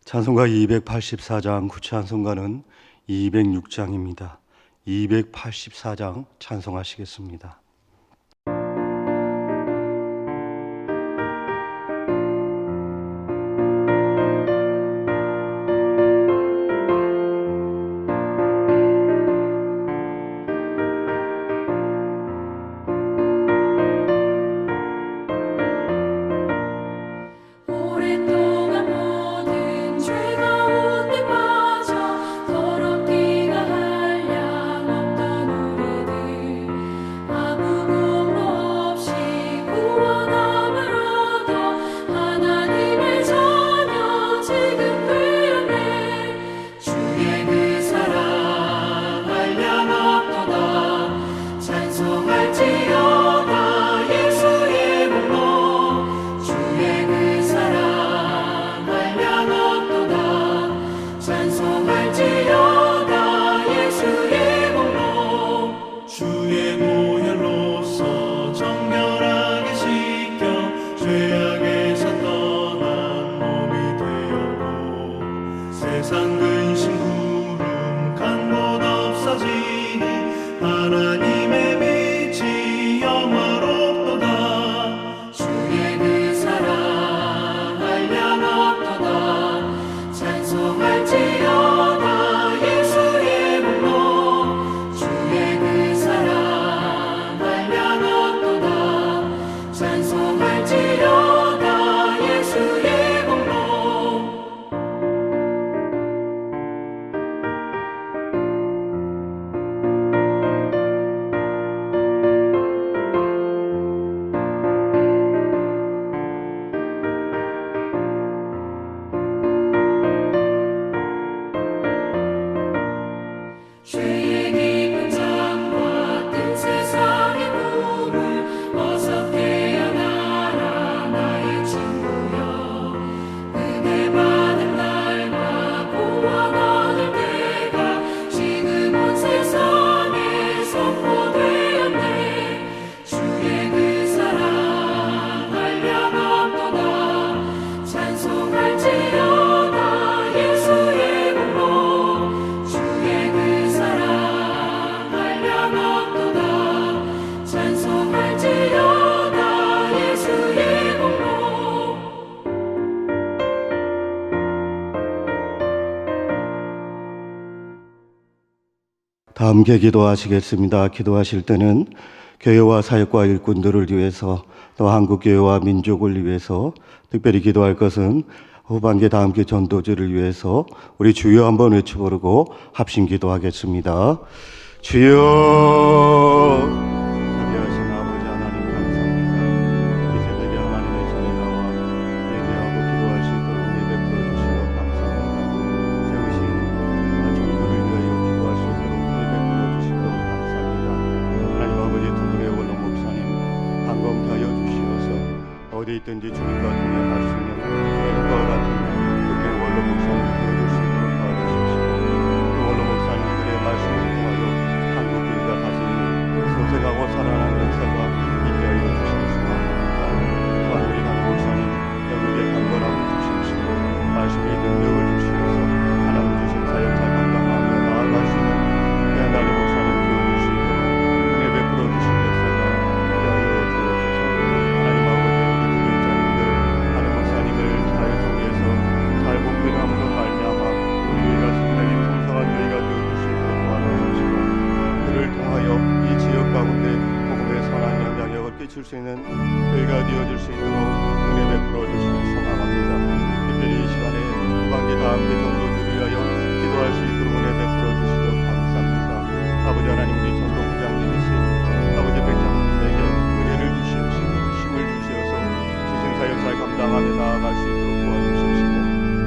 찬송가 284장, 구찬송가는 206장입니다. 284장 찬송하시겠습니다. 다 함께 기도하시겠습니다. 기도하실 때는 교회와 사역과 일꾼들을 위해서 또 한국교회와 민족을 위해서 특별히 기도할 것은 후반기 다 함께 전도지를 위해서 우리 주여 한번 외쳐보고 합심 기도하겠습니다. 주여, 자비하신 아버지 하나님 감사합니다. 이 새벽에 하나님의 전에 나와 예배하고 기도할 수 있도록 은혜 베풀어 주시며 감사합니다. 세우신 정부를 위하여 기도할 수 있도록 은혜 베풀어 주시며 감사합니다. 하나님 아버지 두 분의 원로 목사님 방검하여 주시어서 어디 있든지 주님과 동행할 수 있는 그와 같은 그렇게 원로 목사님 되어줄 수 있도록 도와주십시오. 그 원로 목사님들의 말씀을 통하여 한국교회가 다시 소생하고 살아나는 역사가 있게 하여 주시기 소망합니다. 또한 우리 강 목사님 영역에 강건함을 주십시오. 말씀의 능력을 주시어서 하나님 주신 사역 잘 감당하며 나아갈 수 있는 하나님 목사님 되어줄 수 있도록 은혜 베풀어 주신 역사가 있게 하여 주옵소서. 하나님 아버지 우리 부교육자님들 하나님 목사님을 잘 통해서 잘 목표함으로 말미암아 우리가 생명이 풍성한 교회가 되어줄 수 있도록 도와주십시오. 그를 통하여 이 지역 가운데 복음의 선한 영향력을 끼칠 수 있는 교회가 되어줄 수 있도록 은혜 베풀어 주시기 소망합니다. 특별히 이 시간에 후반기 다 함께 전도주를 위하여 기도할 수 있도록 은혜 베풀어 주시고 감사합니다. 아버지 하나님 우리 전도부장님이신 아버지 백장님에게 은혜를 주시옵시고 힘을 주시어서 주신 사역 잘 감당하며 나아갈 수 있도록 도와주십시오.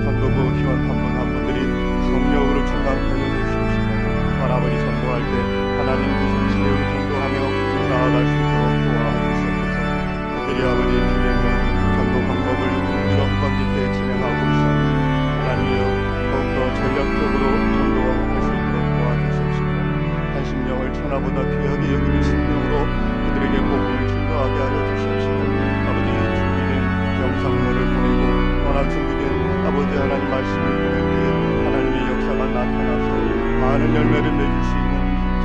전도부 회원 한 분 한 분들이 성령으로 충만하여 주시옵시고 또한 아버지 전도할 때 하나님 주신 지혜로 전도하며 나아갈 수 있도록 도와주시옵소서. 특별히 아버지 진행은 전도 방법을 우리가 후반기 때 진행하고 있습니다. 하나님이여 아버지 하나님 말씀을 보낼 때에 하나님의 역사가 나타나서 많은 열매를 맺을 수 있는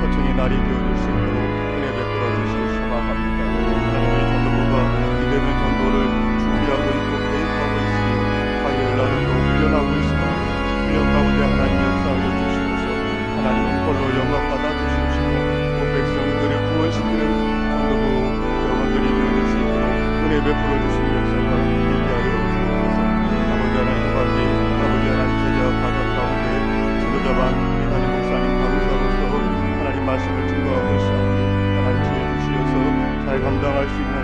초청의 날이 되어줄 수 있도록 은혜 베풀어 주시기 소망합니다. 하나님의 전도부가 이되는 전도를 준비하고 있고 계획하고 있으니 화요일 날은 또 훈련하고 있습니다. 훈련 가운데 하나님 역사하여 주시옵소서. 하나님은 홀로 영광 받아 주시옵시고 온 백성들을 구원시키는 전도부 영혼들이 되어줄 수 있도록 은혜 베풀어 주시는 역사가 있게 하여 주옵소서. 아버지 하나님 관계 아버지 하나님 제자와 가족 가운데 지도자반 이단임 목사님 강사로서 하나님 말씀을 증거하고 있사오니 하나님 지혜 주시어서 잘 감당할 수 있는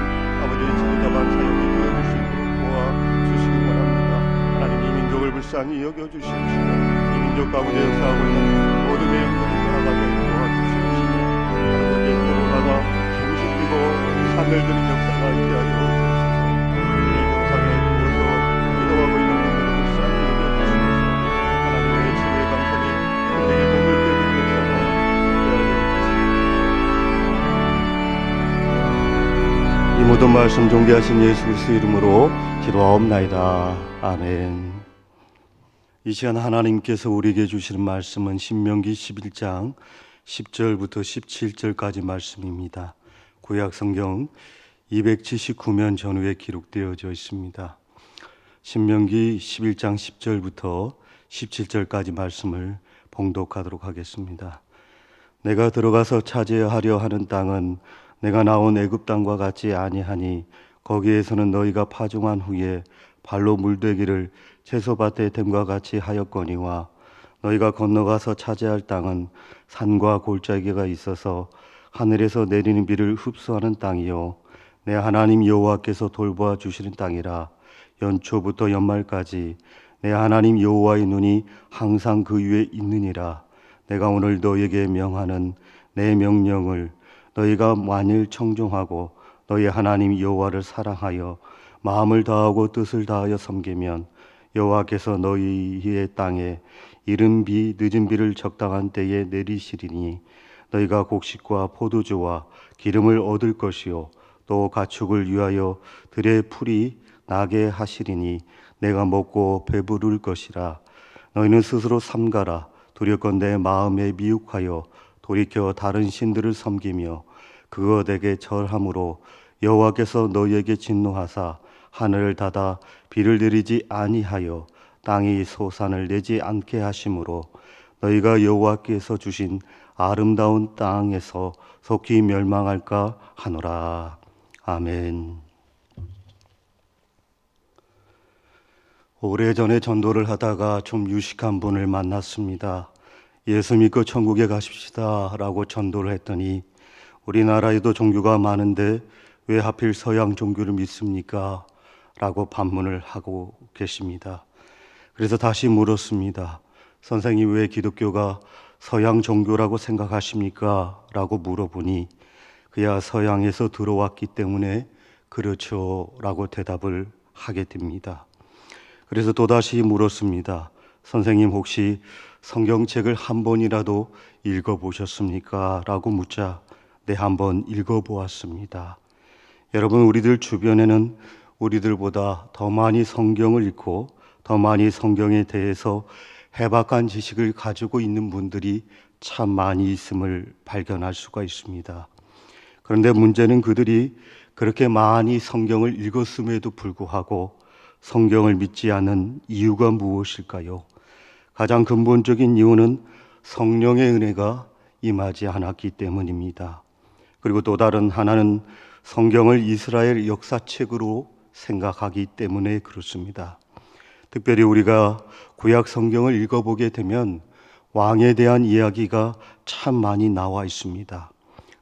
아버지의 지도자반 사역이 되어줄 수 있도록 도와주시기 원합니다. 하나님 이 민족을 불쌍히 여겨주시옵시고 이 민족 가운데 역사하고 있는 모든 영들을 돌아가게 도와주시옵시고 아버지 코로나가 힘을 뛰고 산들들인 역사가 있게 하여 주옵소서. 이 동상에 누워서 기도하고 있는 분들을 불쌍히 여겨주시옵소서. 하나님의 지혜의 강선이 우리에게 눈을 뜨는 역사가 있게 하여 주옵소서. 이 모든 말씀 존귀하신 예수 그리스도의 이름으로 기도하옵나이다. 아멘. 이 시간 하나님께서 우리에게 주시는 말씀은 신명기 11장 10절부터 17절까지 말씀입니다. 구약 성경 279면 전후에 기록되어져 있습니다. 신명기 11장 10절부터 17절까지 말씀을 봉독하도록 하겠습니다. 내가 들어가서 차지하려 하는 땅은 내가 나온 애굽 땅과 같지 아니하니 거기에서는 너희가 파종한 후에 발로 물되기를 채소밭에 됨과 같이 하였거니와 너희가 건너가서 차지할 땅은 산과 골짜기가 있어서 하늘에서 내리는 비를 흡수하는 땅이요 내 하나님 여호와께서 돌보아 주시는 땅이라. 연초부터 연말까지 내 하나님 여호와의 눈이 항상 그 위에 있느니라. 내가 오늘 너희에게 명하는 내 명령을 너희가 만일 청종하고 너희 하나님 여호와를 사랑하여 마음을 다하고 뜻을 다하여 섬기면 여호와께서 너희의 땅에 이른 비 늦은 비를 적당한 때에 내리시리니 너희가 곡식과 포도주와 기름을 얻을 것이요 또 가축을 위하여 들의 풀이 나게 하시리니 내가 먹고 배부를 것이라. 너희는 스스로 삼가라. 두렵건대 마음에 미혹하여 돌이켜 다른 신들을 섬기며 그것에게 절함으로 여호와께서 너희에게 진노하사 하늘을 닫아 비를 내리지 아니하여 땅이 소산을 내지 않게 하심으로 너희가 여호와께서 주신 아름다운 땅에서 속히 멸망할까 하노라. 아멘. 오래전에 전도를 하다가 좀 유식한 분을 만났습니다. 예수 믿고 천국에 가십시다 라고 전도를 했더니 우리나라에도 종교가 많은데 왜 하필 서양 종교를 믿습니까? 라고 반문을 하고 계십니다. 그래서 다시 물었습니다. 선생님, 왜 기독교가 서양 종교라고 생각하십니까? 라고 물어보니 그야 서양에서 들어왔기 때문에 그렇죠 라고 대답을 하게 됩니다. 그래서 또다시 물었습니다. 선생님, 혹시 성경책을 한 번이라도 읽어보셨습니까? 라고 묻자 네, 한번 읽어보았습니다. 여러분, 우리들 주변에는 우리들보다 더 많이 성경을 읽고 더 많이 성경에 대해서 해박한 지식을 가지고 있는 분들이 참 많이 있음을 발견할 수가 있습니다. 그런데 문제는 그들이 그렇게 많이 성경을 읽었음에도 불구하고 성경을 믿지 않는 이유가 무엇일까요? 가장 근본적인 이유는 성령의 은혜가 임하지 않았기 때문입니다. 그리고 또 다른 하나는 성경을 이스라엘 역사책으로 생각하기 때문에 그렇습니다. 특별히 우리가 구약 성경을 읽어보게 되면 왕에 대한 이야기가 참 많이 나와 있습니다.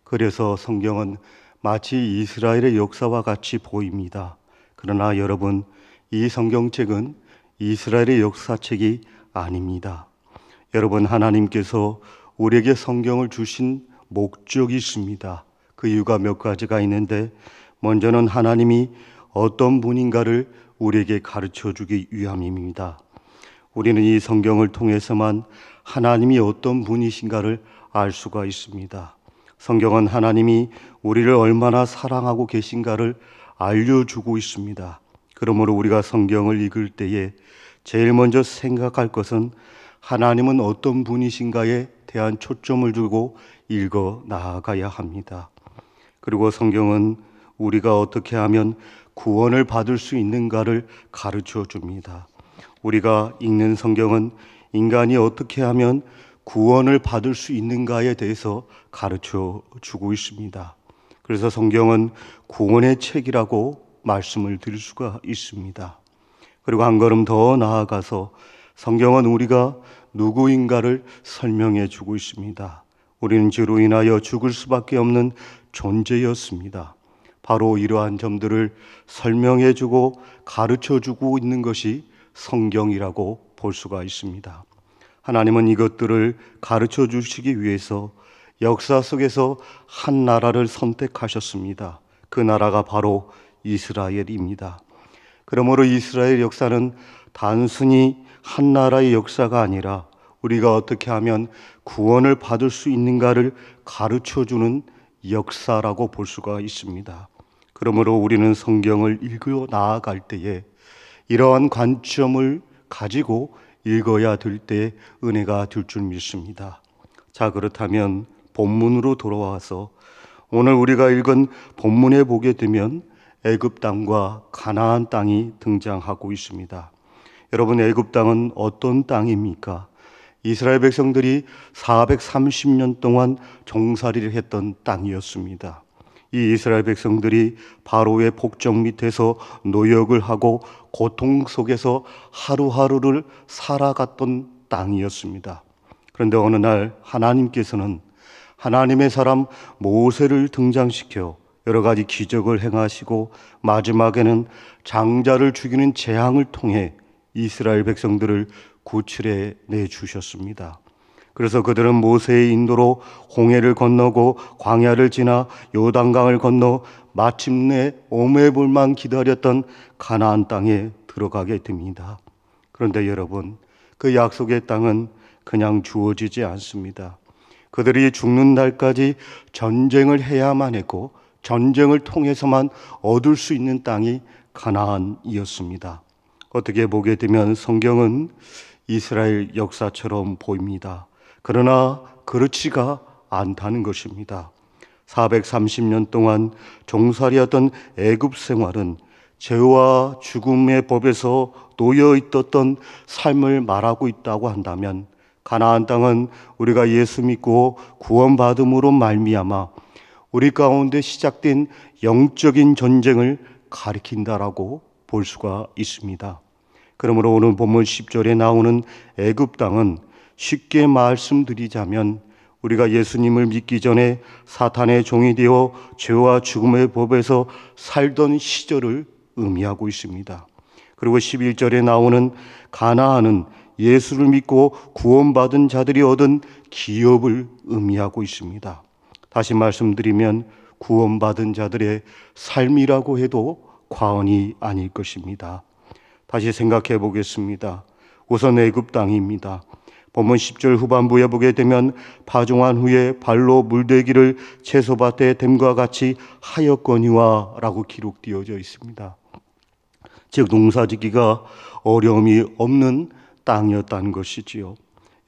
그래서 성경은 마치 이스라엘의 역사와 같이 보입니다. 그러나 여러분, 이 성경책은 이스라엘의 역사책이 아닙니다. 여러분, 하나님께서 우리에게 성경을 주신 목적이 있습니다. 그 이유가 몇 가지가 있는데, 먼저는 하나님이 어떤 분인가를 우리에게 가르쳐 주기 위함입니다. 우리는 이 성경을 통해서만 하나님이 어떤 분이신가를 알 수가 있습니다. 성경은 하나님이 우리를 얼마나 사랑하고 계신가를 알려주고 있습니다. 그러므로 우리가 성경을 읽을 때에 제일 먼저 생각할 것은 하나님은 어떤 분이신가에 대한 초점을 두고 읽어 나아가야 합니다. 그리고 성경은 우리가 어떻게 하면 구원을 받을 수 있는가를 가르쳐 줍니다. 우리가 읽는 성경은 인간이 어떻게 하면 구원을 받을 수 있는가에 대해서 가르쳐 주고 있습니다. 그래서 성경은 구원의 책이라고 말씀을 드릴 수가 있습니다. 그리고 한 걸음 더 나아가서 성경은 우리가 누구인가를 설명해 주고 있습니다. 우리는 죄로 인하여 죽을 수밖에 없는 존재였습니다. 바로 이러한 점들을 설명해 주고 가르쳐 주고 있는 것이 성경이라고 볼 수가 있습니다. 하나님은 이것들을 가르쳐 주시기 위해서 역사 속에서 한 나라를 선택하셨습니다. 그 나라가 바로 이스라엘입니다. 그러므로 이스라엘 역사는 단순히 한 나라의 역사가 아니라 우리가 어떻게 하면 구원을 받을 수 있는가를 가르쳐주는 역사라고 볼 수가 있습니다. 그러므로 우리는 성경을 읽어 나아갈 때에 이러한 관점을 가지고 읽어야 될 때 은혜가 될 줄 믿습니다. 자, 그렇다면 본문으로 돌아와서 오늘 우리가 읽은 본문에 보게 되면 애굽 땅과 가나안 땅이 등장하고 있습니다. 여러분, 애굽 땅은 어떤 땅입니까? 이스라엘 백성들이 430년 동안 종살이를 했던 땅이었습니다. 이 이스라엘 백성들이 바로의 복종 밑에서 노역을 하고 고통 속에서 하루하루를 살아갔던 땅이었습니다. 그런데 어느 날 하나님께서는 하나님의 사람 모세를 등장시켜 여러 가지 기적을 행하시고 마지막에는 장자를 죽이는 재앙을 통해 이스라엘 백성들을 구출해 내주셨습니다. 그래서 그들은 모세의 인도로 홍해를 건너고 광야를 지나 요단강을 건너 마침내 오매불만 기다렸던 가나안 땅에 들어가게 됩니다. 그런데 여러분, 그 약속의 땅은 그냥 주어지지 않습니다. 그들이 죽는 날까지 전쟁을 해야만 했고 전쟁을 통해서만 얻을 수 있는 땅이 가나안이었습니다. 어떻게 보게 되면 성경은 이스라엘 역사처럼 보입니다. 그러나 그렇지가 않다는 것입니다. 430년 동안 종살이하던 애굽 생활은 죄와 죽음의 법에서 놓여 있었던 삶을 말하고 있다고 한다면 가나안 땅은 우리가 예수 믿고 구원받음으로 말미암아 우리 가운데 시작된 영적인 전쟁을 가리킨다라고 볼 수가 있습니다. 그러므로 오늘 본문 10절에 나오는 애굽 땅은 쉽게 말씀드리자면 우리가 예수님을 믿기 전에 사탄의 종이 되어 죄와 죽음의 법에서 살던 시절을 의미하고 있습니다. 그리고 11절에 나오는 가나안은 예수를 믿고 구원받은 자들이 얻은 기업을 의미하고 있습니다. 다시 말씀드리면 구원받은 자들의 삶이라고 해도 과언이 아닐 것입니다. 다시 생각해 보겠습니다. 우선 애굽 땅입니다. 본문 10절 후반부에 보게 되면 파종한 후에 발로 물대기를 채소밭에 댐과 같이 하였거니와 라고 기록되어져 있습니다. 즉 농사짓기가 어려움이 없는 땅이었다는 것이지요.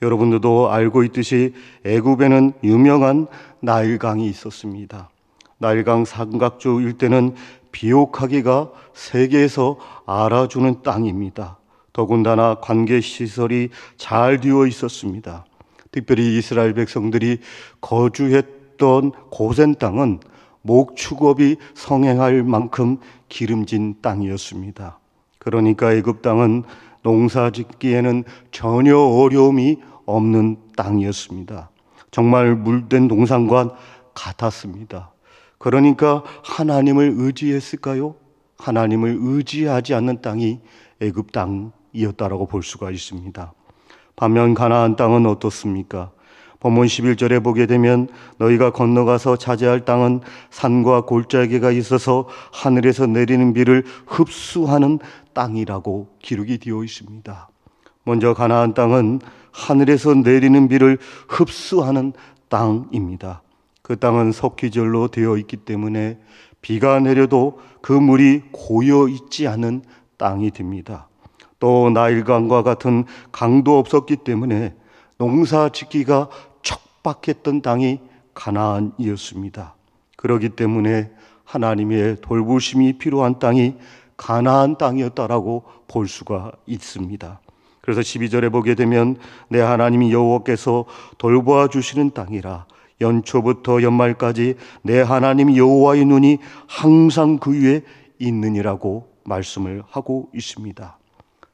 여러분들도 알고 있듯이 애굽에는 유명한 나일강이 있었습니다. 나일강 삼각주 일대는 비옥하기가 세계에서 알아주는 땅입니다. 더군다나 관계시설이 잘 되어 있었습니다. 특별히 이스라엘 백성들이 거주했던 고센 땅은 목축업이 성행할 만큼 기름진 땅이었습니다. 그러니까 애굽 땅은 농사짓기에는 전혀 어려움이 없는 땅이었습니다. 정말 물된 동산과 같았습니다. 그러니까 하나님을 의지했을까요? 하나님을 의지하지 않는 땅이 애굽 땅이었다라고 볼 수가 있습니다. 반면 가나안 땅은 어떻습니까? 본문 11절에 보게 되면 너희가 건너가서 차지할 땅은 산과 골짜기가 있어서 하늘에서 내리는 비를 흡수하는 땅이라고 기록이 되어 있습니다. 먼저 가나안 땅은 하늘에서 내리는 비를 흡수하는 땅입니다. 그 땅은 석기절로 되어 있기 때문에 비가 내려도 그 물이 고여 있지 않은 땅이 됩니다. 또 나일강과 같은 강도 없었기 때문에 농사 짓기가 척박했던 땅이 가나안이었습니다. 그렇기 때문에 하나님의 돌보심이 필요한 땅이 가나안 땅이었다라고 볼 수가 있습니다. 그래서 12절에 보게 되면 내 하나님 여호와께서 돌보아 주시는 땅이라 연초부터 연말까지 내 하나님 여호와의 눈이 항상 그 위에 있느니라고 말씀을 하고 있습니다.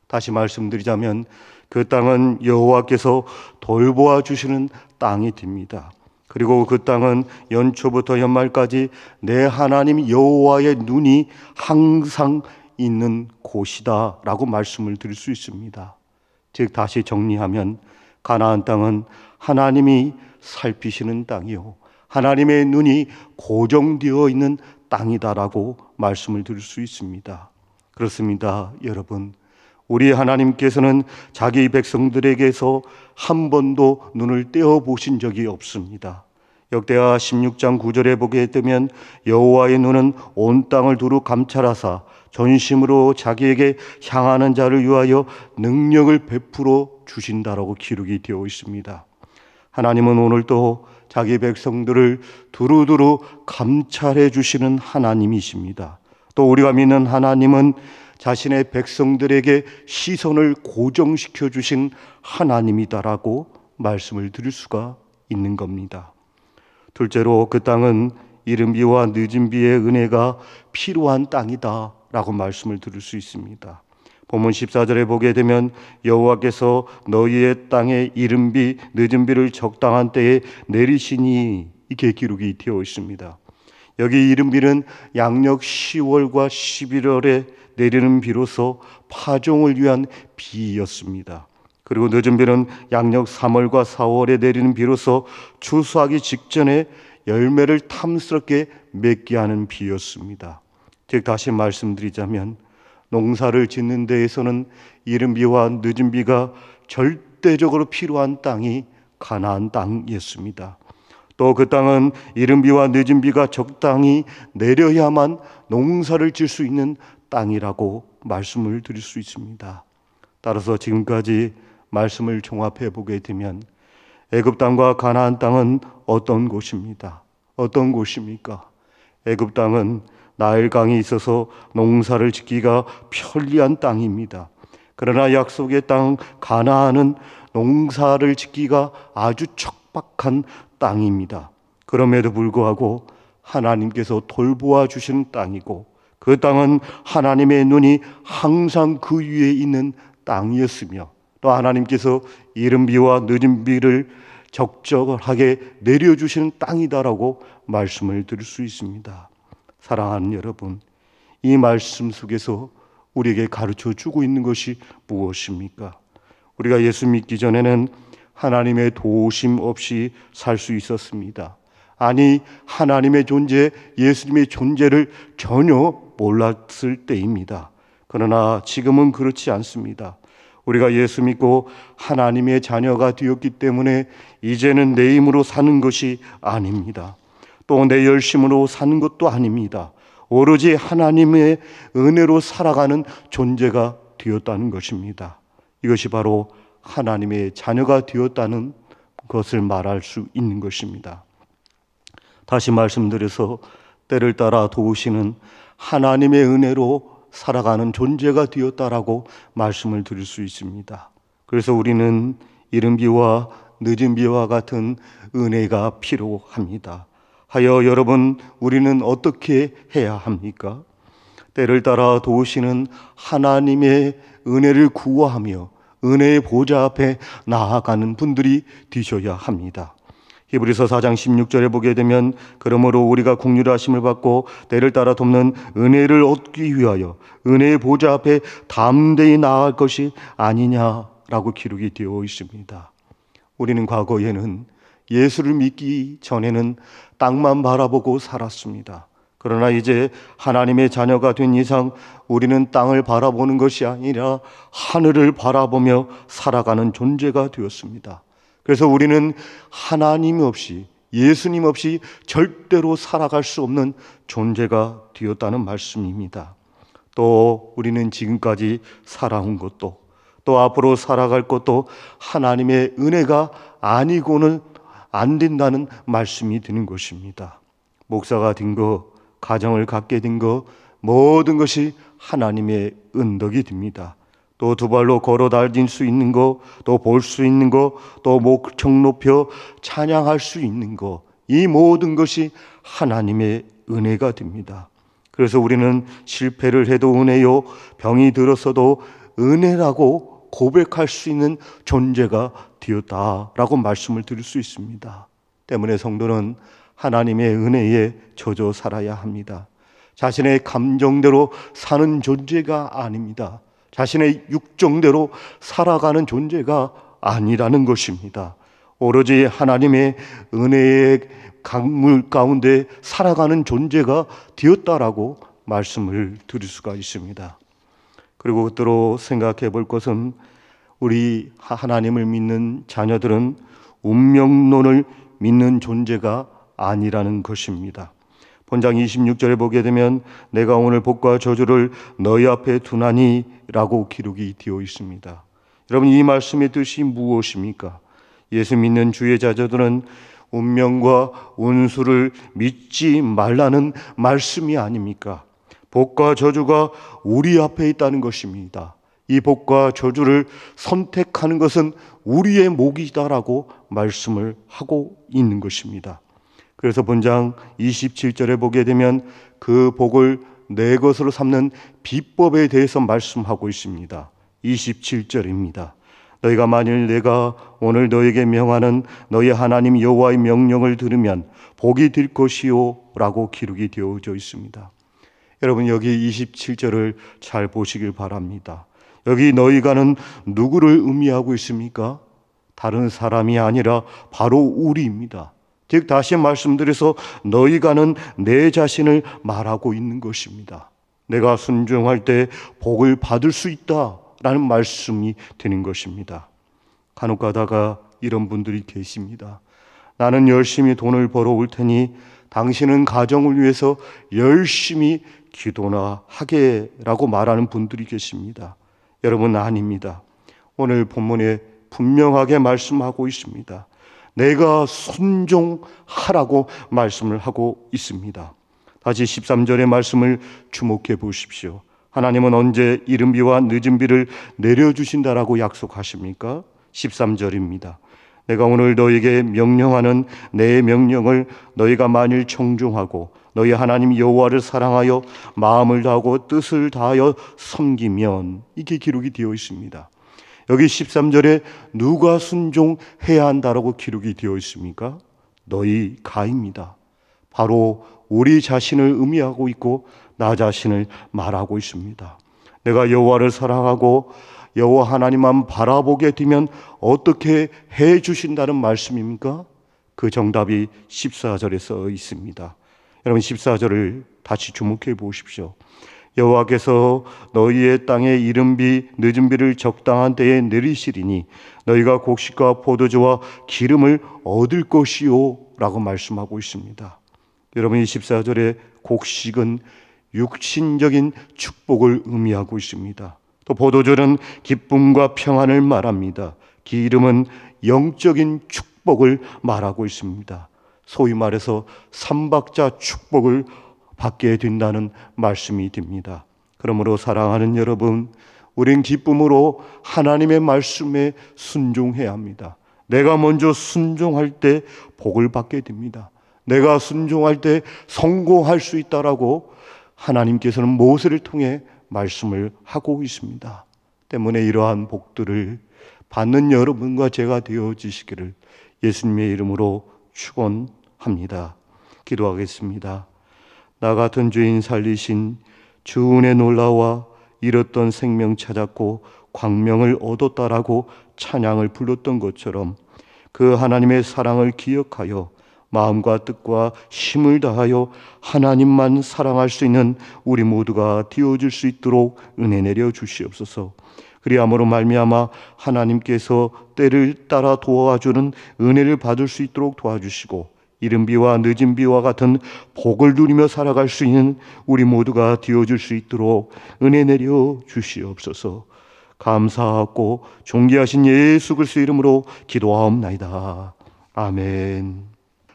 다시 말씀드리자면 그 땅은 여호와께서 돌보아 주시는 땅이 됩니다. 그리고 그 땅은 연초부터 연말까지 내 하나님 여호와의 눈이 항상 있는 곳이다 라고 말씀을 드릴 수 있습니다. 즉 다시 정리하면 가나안 땅은 하나님이 살피시는 땅이요 하나님의 눈이 고정되어 있는 땅이다라고 말씀을 드릴 수 있습니다. 그렇습니다. 여러분, 우리 하나님께서는 자기 백성들에게서 한 번도 눈을 떼어 보신 적이 없습니다. 역대하 16장 9절에 보게 되면 여호와의 눈은 온 땅을 두루 감찰하사 전심으로 자기에게 향하는 자를 위하여 능력을 베풀어 주신다라고 기록이 되어 있습니다. 하나님은 오늘도 자기 백성들을 두루두루 감찰해 주시는 하나님이십니다. 또 우리가 믿는 하나님은 자신의 백성들에게 시선을 고정시켜 주신 하나님이다라고 말씀을 드릴 수가 있는 겁니다. 둘째로 그 땅은 이른 비와 늦은 비의 은혜가 필요한 땅이다 라고 말씀을 드릴 수 있습니다. 본문 14절에 보게 되면 여호와께서 너희의 땅에 이른 비 늦은 비를 적당한 때에 내리시니 이렇게 기록이 되어 있습니다. 여기 이른 비는 양력 10월과 11월에 내리는 비로서 파종을 위한 비였습니다. 그리고 늦은 비는 양력 3월과 4월에 내리는 비로서 추수하기 직전에 열매를 탐스럽게 맺게 하는 비였습니다. 즉 다시 말씀드리자면 농사를 짓는 데에서는 이른 비와 늦은 비가 절대적으로 필요한 땅이 가나안 땅이었습니다. 또 그 땅은 이른 비와 늦은 비가 적당히 내려야만 농사를 질 수 있는 땅이라고 말씀을 드릴 수 있습니다. 따라서 지금까지 말씀을 종합해 보게 되면 애굽 땅과 가나안 땅은 어떤 곳입니다. 어떤 곳입니까? 애굽 땅은 나일강이 있어서 농사를 짓기가 편리한 땅입니다. 그러나 약속의 땅 가나안은 농사를 짓기가 아주 척박한 땅입니다. 그럼에도 불구하고 하나님께서 돌보아 주시는 땅이고 그 땅은 하나님의 눈이 항상 그 위에 있는 땅이었으며 또 하나님께서 이른 비와 늦은 비를 적절하게 내려주시는 땅이다라고 말씀을 드릴 수 있습니다. 사랑하는 여러분, 이 말씀 속에서 우리에게 가르쳐 주고 있는 것이 무엇입니까? 우리가 예수 믿기 전에는 하나님의 도우심 없이 살 수 있었습니다. 아니, 하나님의 존재, 예수님의 존재를 전혀 몰랐을 때입니다. 그러나 지금은 그렇지 않습니다. 우리가 예수 믿고 하나님의 자녀가 되었기 때문에 이제는 내 힘으로 사는 것이 아닙니다. 또 내 열심으로 사는 것도 아닙니다. 오로지 하나님의 은혜로 살아가는 존재가 되었다는 것입니다. 이것이 바로 하나님의 자녀가 되었다는 것을 말할 수 있는 것입니다. 다시 말씀드려서 때를 따라 도우시는 하나님의 은혜로 살아가는 존재가 되었다라고 말씀을 드릴 수 있습니다. 그래서 우리는 이른 비와 늦은 비와 같은 은혜가 필요합니다. 하여 여러분, 우리는 어떻게 해야 합니까? 때를 따라 도우시는 하나님의 은혜를 구하며 은혜의 보좌 앞에 나아가는 분들이 되셔야 합니다. 히브리서 4장 16절에 보게 되면 그러므로 우리가 긍휼하심을 받고 때를 따라 돕는 은혜를 얻기 위하여 은혜의 보좌 앞에 담대히 나아갈 것이 아니냐라고 기록이 되어 있습니다. 우리는 과거에는 예수를 믿기 전에는 땅만 바라보고 살았습니다. 그러나 이제 하나님의 자녀가 된 이상 우리는 땅을 바라보는 것이 아니라 하늘을 바라보며 살아가는 존재가 되었습니다. 그래서 우리는 하나님 없이, 예수님 없이 절대로 살아갈 수 없는 존재가 되었다는 말씀입니다. 또 우리는 지금까지 살아온 것도 또 앞으로 살아갈 것도 하나님의 은혜가 아니고는 안 된다는 말씀이 드는 것입니다. 목사가 된 거, 가정을 갖게 된 거, 모든 것이 하나님의 은덕이 됩니다. 또 두 발로 걸어 다닐 수 있는 거, 또 볼 수 있는 거, 또 목청 높여 찬양할 수 있는 거, 이 모든 것이 하나님의 은혜가 됩니다. 그래서 우리는 실패를 해도 은혜요, 병이 들었어도 은혜라고 고백할 수 있는 존재가 되었다라고 말씀을 드릴 수 있습니다. 때문에 성도는 하나님의 은혜에 젖어 살아야 합니다. 자신의 감정대로 사는 존재가 아닙니다. 자신의 육정대로 살아가는 존재가 아니라는 것입니다. 오로지 하나님의 은혜의 강물 가운데 살아가는 존재가 되었다라고 말씀을 드릴 수가 있습니다. 그리고 또 생각해 볼 것은 우리 하나님을 믿는 자녀들은 운명론을 믿는 존재가 아니라는 것입니다. 본장 26절에 보게 되면 내가 오늘 복과 저주를 너희 앞에 두나니 라고 기록이 되어 있습니다. 여러분, 이 말씀의 뜻이 무엇입니까? 예수 믿는 주의 자녀들은 운명과 운수를 믿지 말라는 말씀이 아닙니까? 복과 저주가 우리 앞에 있다는 것입니다. 이 복과 저주를 선택하는 것은 우리의 몫이다라고 말씀을 하고 있는 것입니다. 그래서 본장 27절에 보게 되면 그 복을 내 것으로 삼는 비법에 대해서 말씀하고 있습니다. 27절입니다. 너희가 만일 내가 오늘 너에게 명하는 너희 하나님 여호와의 명령을 들으면 복이 될 것이요 라고 기록이 되어져 있습니다. 여러분, 여기 27절을 잘 보시길 바랍니다. 여기 너희가는 누구를 의미하고 있습니까? 다른 사람이 아니라 바로 우리입니다. 즉 다시 말씀드려서 너희가는 내 자신을 말하고 있는 것입니다. 내가 순종할 때 복을 받을 수 있다라는 말씀이 되는 것입니다. 간혹 가다가 이런 분들이 계십니다. 나는 열심히 돈을 벌어올 테니 당신은 가정을 위해서 열심히 기도나 하게라고 말하는 분들이 계십니다. 여러분, 아닙니다. 오늘 본문에 분명하게 말씀하고 있습니다. 내가 순종하라고 말씀을 하고 있습니다. 다시 13절의 말씀을 주목해 보십시오. 하나님은 언제 이른 비와 늦은 비를 내려주신다라고 약속하십니까? 13절입니다. 내가 오늘 너에게 명령하는 내 명령을 너희가 만일 청중하고 너희 하나님 여호와를 사랑하여 마음을 다하고 뜻을 다하여 섬기면, 이게 기록이 되어 있습니다. 여기 13절에 누가 순종해야 한다라고 기록이 되어 있습니까? 너희가입니다. 바로 우리 자신을 의미하고 있고 나 자신을 말하고 있습니다. 내가 여호와를 사랑하고 여호와 하나님만 바라보게 되면 어떻게 해 주신다는 말씀입니까? 그 정답이 14절에 써 있습니다. 여러분, 14절을 다시 주목해 보십시오. 여호와께서 너희의 땅에 이른 비 늦은 비를 적당한 때에 내리시리니 너희가 곡식과 포도주와 기름을 얻을 것이요 라고 말씀하고 있습니다. 여러분, 이 14절에 곡식은 육신적인 축복을 의미하고 있습니다. 또 포도주는 기쁨과 평안을 말합니다. 기름은 영적인 축복을 말하고 있습니다. 소위 말해서 삼박자 축복을 받게 된다는 말씀이 됩니다. 그러므로 사랑하는 여러분, 우린 기쁨으로 하나님의 말씀에 순종해야 합니다. 내가 먼저 순종할 때 복을 받게 됩니다. 내가 순종할 때 성공할 수 있다라고 하나님께서는 모세를 통해 말씀을 하고 있습니다. 때문에 이러한 복들을 받는 여러분과 제가 되어지시기를 예수님의 이름으로 축원합니다. 기도하겠습니다. 나 같은 죄인 살리신 주 은혜 놀라와 잃었던 생명 찾았고 광명을 얻었다라고 찬양을 불렀던 것처럼 그 하나님의 사랑을 기억하여 마음과 뜻과 힘을 다하여 하나님만 사랑할 수 있는 우리 모두가 되어줄 수 있도록 은혜 내려 주시옵소서. 그리함으로 말미암아 하나님께서 때를 따라 도와주는 은혜를 받을 수 있도록 도와주시고 이른 비와 늦은 비와 같은 복을 누리며 살아갈 수 있는 우리 모두가 되어줄 수 있도록 은혜 내려 주시옵소서. 감사하고 존귀하신 예수 그리스도 이름으로 기도하옵나이다. 아멘.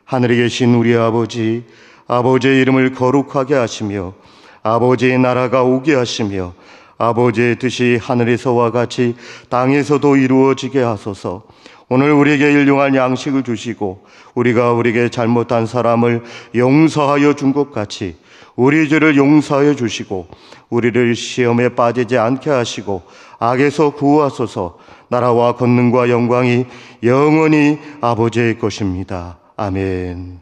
하늘에 계신 우리 아버지, 아버지의 이름을 거룩하게 하시며 아버지의 나라가 오게 하시며 아버지의 뜻이 하늘에서와 같이 땅에서도 이루어지게 하소서. 오늘 우리에게 일용할 양식을 주시고 우리가 우리에게 잘못한 사람을 용서하여 준 것 같이 우리 죄를 용서하여 주시고 우리를 시험에 빠지지 않게 하시고 악에서 구하소서. 나라와 권능과 영광이 영원히 아버지의 것입니다. 아멘.